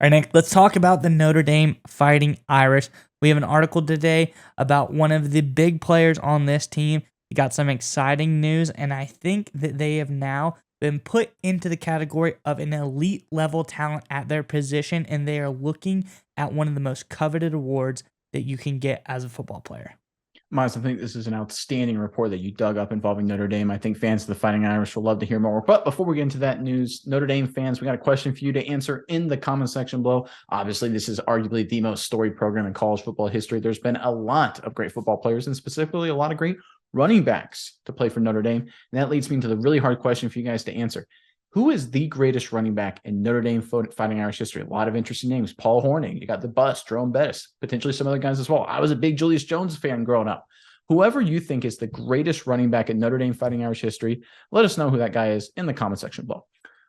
All right, Nick, let's talk about the Notre Dame Fighting Irish. We have an article today about one of the big players on this team. We got some exciting news, and I think that they have now been put into the category of an elite level talent at their position, and they are looking at one of the most coveted awards that you can get as a football player. Miles, I think this is an outstanding report that you dug up involving Notre Dame. I think fans of the Fighting Irish will love to hear more. But before we get into that news, Notre Dame fans, we got a question for you to answer in the comment section below. Obviously, this is arguably the most storied program in college football history. There's been a lot of great football players and specifically a lot of great running backs to play for Notre Dame. And that leads me into the really hard question for you guys to answer. Who is the greatest running back in Notre Dame Fighting Irish history? A lot of interesting names. Paul Hornung, you got the bust, Jerome Bettis, potentially some other guys as well. I was a big Julius Jones fan growing up. Whoever you think is the greatest running back in Notre Dame Fighting Irish history, let us know who that guy is in the comment section below.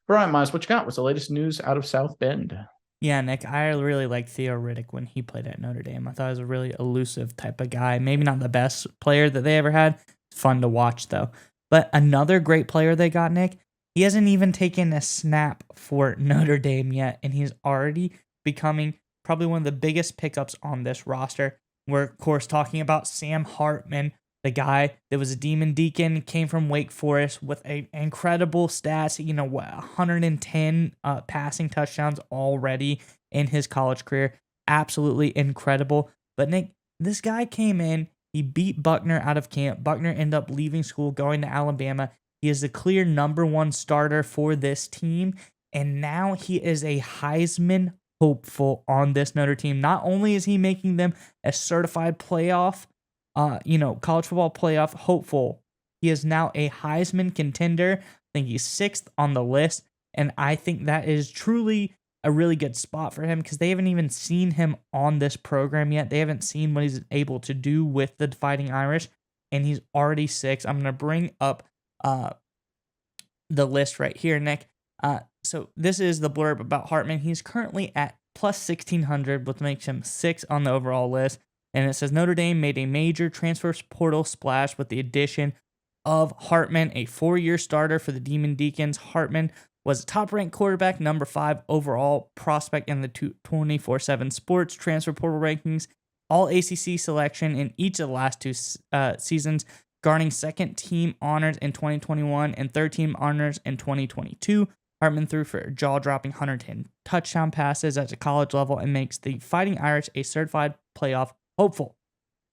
All right, Miles, what you got? What's the latest news out of South Bend? Yeah, Nick, I really liked Theo Riddick when he played at Notre Dame. I thought he was a really elusive type of guy. Maybe not the best player that they ever had. Fun to watch, though. But another great player they got, Nick, he hasn't even taken a snap for Notre Dame yet, and he's already becoming probably one of the biggest pickups on this roster. We're, of course, talking about Sam Hartman, the guy that was a Demon Deacon, came from Wake Forest with incredible stats, 110 passing touchdowns already in his college career. Absolutely incredible. But Nick, this guy came in, he beat Buckner out of camp. Buckner ended up leaving school, going to Alabama. He is the clear number one starter for this team, and now he is a Heisman hopeful on this Notre team. Not only is he making them a certified playoff, college football playoff hopeful, he is now a Heisman contender. I think he's sixth on the list, and I think that is truly a really good spot for him because they haven't even seen him on this program yet. They haven't seen what he's able to do with the Fighting Irish, and he's already six. I'm going to bring up the list right here, Nick. So this is the blurb about Hartman. He's currently at plus 1,600, which makes him sixth on the overall list. And it says Notre Dame made a major transfer portal splash with the addition of Hartman, a 4-year starter for the Demon Deacons. Hartman was a top-ranked quarterback, number 5 overall prospect in the 24/7 Sports transfer portal rankings, all ACC selection in each of the last two seasons, garnering second-team honors in 2021 and third-team honors in 2022. Hartman threw for jaw-dropping 110 touchdown passes at the college level and makes the Fighting Irish a certified playoff hopeful.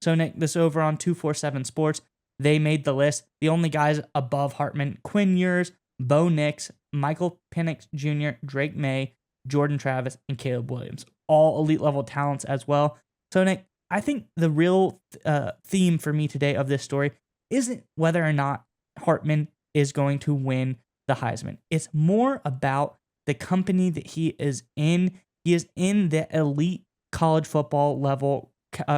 So, Nick, this over on 247 Sports, they made the list. The only guys above Hartman: Quinn Ewers, Bo Nix, Michael Penix Jr., Drake May, Jordan Travis, and Caleb Williams. All elite-level talents as well. So, Nick, I think the real theme for me today of this story isn't whether or not Hartman is going to win the Heisman. It's more about the company that he is in. He is in the elite college football level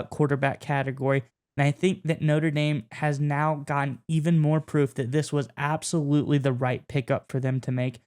quarterback category. And I think that Notre Dame has now gotten even more proof that this was absolutely the right pickup for them to make.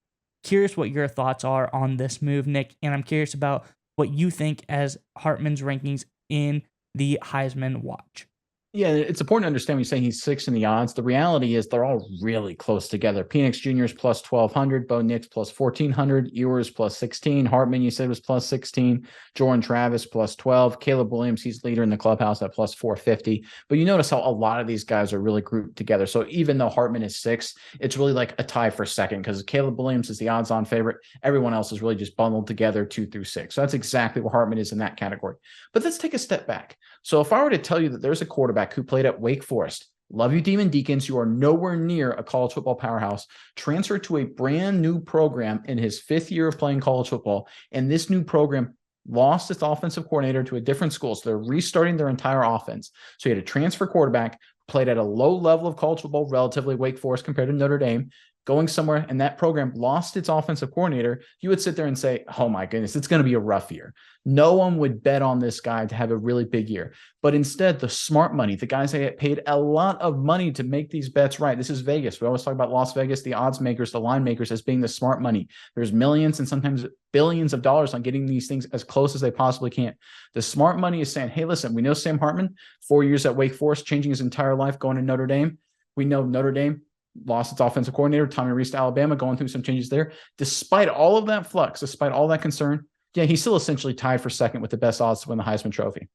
Curious what your thoughts are on this move, Nick. And I'm curious about what you think as Hartman's rankings in the Heisman watch. Yeah, it's important to understand when you're saying he's sixth in the odds. The reality is they're all really close together. Penix Jr. is plus 1,200, Bo Nix plus 1,400, Ewers plus 16, Hartman, you said, was plus 16, Jordan Travis plus 12, Caleb Williams, he's leader in the clubhouse at plus 450. But you notice how a lot of these guys are really grouped together. So even though Hartman is sixth, it's really like a tie for second because Caleb Williams is the odds-on favorite. Everyone else is really just bundled together 2 through 6. So that's exactly where Hartman is in that category. But let's take a step back. So if I were to tell you that there's a quarterback who played at Wake Forest, love you Demon Deacons, you are nowhere near a college football powerhouse, transferred to a brand new program in his 5th year of playing college football, and this new program lost its offensive coordinator to a different school, so they're restarting their entire offense. So you had a transfer quarterback, played at a low level of college football, relatively Wake Forest compared to Notre Dame, going somewhere, and that program lost its offensive coordinator, you would sit there and say, oh my goodness, it's going to be a rough year. No one would bet on this guy to have a really big year. But instead, the smart money, the guys that get paid a lot of money to make these bets right. This is Vegas. We always talk about Las Vegas, the odds makers, the line makers as being the smart money. There's millions and sometimes billions of dollars on getting these things as close as they possibly can. The smart money is saying, hey, listen, we know Sam Hartman, 4 years at Wake Forest, changing his entire life, going to Notre Dame. We know Notre Dame lost its offensive coordinator, Tommy Rees to Alabama, going through some changes there. Despite all of that flux, despite all that concern, yeah, he's still essentially tied for second with the best odds to win the Heisman Trophy.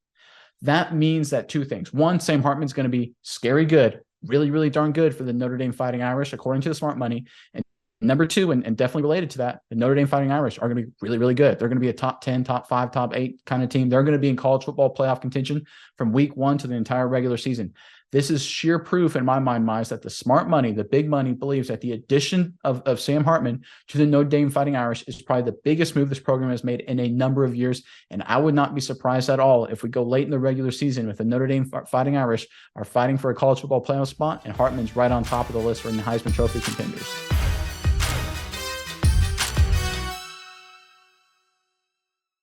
That means that two things. One, Sam Hartman's going to be scary good, really, really darn good for the Notre Dame Fighting Irish, according to the smart money. And number two, and definitely related to that, the Notre Dame Fighting Irish are going to be really, really good. They're going to be a top 10, top 5, top 8 kind of team. They're going to be in college football playoff contention from week 1 to the entire regular season. This is sheer proof in my mind, Mize, that the smart money, the big money, believes that the addition of Sam Hartman to the Notre Dame Fighting Irish is probably the biggest move this program has made in a number of years. And I would not be surprised at all if we go late in the regular season with the Notre Dame Fighting Irish are fighting for a college football playoff spot, and Hartman's right on top of the list for the Heisman Trophy contenders.